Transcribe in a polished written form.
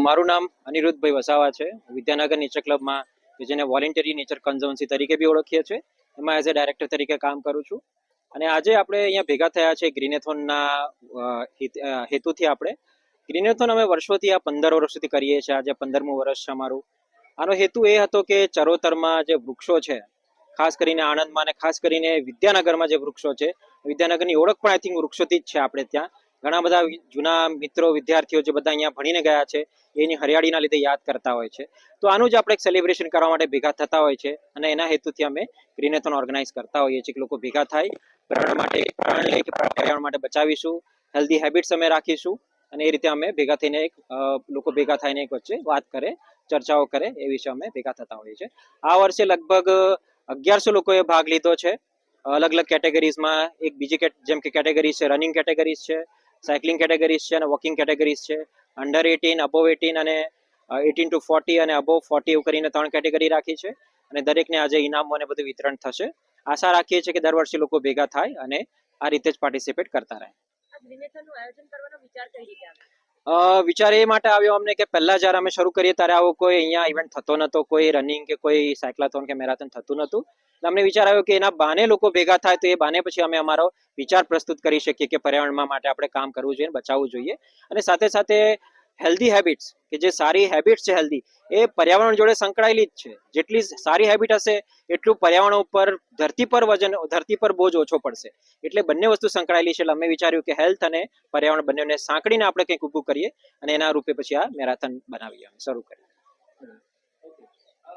મારું નામ અનિરુદ્ધભાઈ વસાવા છે. વિદ્યાનગર નેચર ક્લબમાં જેને વોલેન્ટરી નેચર કન્ઝર્વન્સી તરીકે બી ઓળખીએ છીએ, એમાં એઝ અ ડાયરેક્ટર તરીકે કામ કરું છું. અને આજે આપણે અહીંયા ભેગા થયા છે ગ્રીનેથોનના હેતુથી. આપણે ગ્રીનેથોન અમે વર્ષોથી 15 વર્ષોથી કરીએ છીએ. આજે 15મું વર્ષ છે અમારું. આનો હેતુ એ હતો કે ચરોતરમાં જે વૃક્ષો છે, ખાસ કરીને આણંદમાં અને ખાસ કરીને વિદ્યાનગરમાં જે વૃક્ષો છે, વિદ્યાનગરની ઓળખ પણ આઈ થિંક વૃક્ષોથી જ છે. આપણે ત્યાં ઘણા બધા જૂના મિત્રો વિદ્યાર્થીઓ જે બધા અહીંયા ભણીને ગયા છે, એની હરિયાળીના લીધે યાદ કરતા હોય છે. તો આનું જ આપણે એક સેલિબ્રેશન કરવા માટે ભેગા થતા હોય છે અને એના હેતુથી અમે ગ્રીનેથોન ઓર્ગેનાઇઝ કરતા હોઈએ છીએ કે લોકો ભેગા થાય, પર્યાવરણ માટે બચાવીશું, હેલ્ધી હેબિટ્સ અમે રાખીશું અને એ રીતે અમે ભેગા થઈને લોકો ભેગા થઈને એક વચ્ચે વાત કરે, ચર્ચાઓ કરે, એ વિશે અમે ભેગા થતા હોઈએ છીએ. આ વર્ષે લગભગ 1100 લોકોએ ભાગ લીધો છે અલગ અલગ કેટેગરીઝમાં. એક બીજી જેમ કે કેટેગરીઝ છે, રનિંગ કેટેગરીઝ છે, સાયકલિંગ કેટેગરીઝ છે અને વોકિંગ કેટેગરીઝ છે. અંડર 18, અબોવ 18 અને 18 to 40 અને અબોવ 40 એવું કરીને 3 કેટેગરી રાખી છે. અને દરેકને આજે ઇનામો અને બધું વિતરણ થશે. આશા રાખીએ છીએ કે દર વર્ષે લોકો ભેગા થાય અને આ રીતે જ પાર્ટિસિપેટ કરતા રહે. વિચાર એ માટે આવ્યો અમને કે પહેલા જ્યારે અમે શરૂ કરીએ ત્યારે આવો કોઈ અહીંયા ઇવેન્ટ થતો નહોતો, કોઈ રનિંગ કે કોઈ સાયક્લાથોન કે મેરાથોન થતું નહોતું. અમને વિચાર આવ્યો કે એના બહાને લોકો ભેગા થાય તો એ બહાને પછી અમે અમારો વિચાર પ્રસ્તુત કરી શકીએ કે પર્યાવરણ માટે આપણે કામ કરવું જોઈએ, બચાવવું જોઈએ. અને સાથે સાથે હેલ્ધી હેબિટ્સ, કે જે સારી હેબિટ્સ છે હેલ્ધી, એ પર્યાવરણ જોડે સંકળાયેલી જ છે. જેટલી સારી હેબિટ હશે એટલું પર્યાવરણ ઉપર ધરતી પર બોજ ઓછો પડશે. એટલે બંને વસ્તુ સંકળાયેલી છે. એટલે અમે વિચાર્યું કે હેલ્થ અને પર્યાવરણ બંનેને સાંકળીને આપણે કંઈક ઊભું કરીએ અને એના રૂપે પછી આ મેરાથન બનાવીએ, શરૂ કરીએ.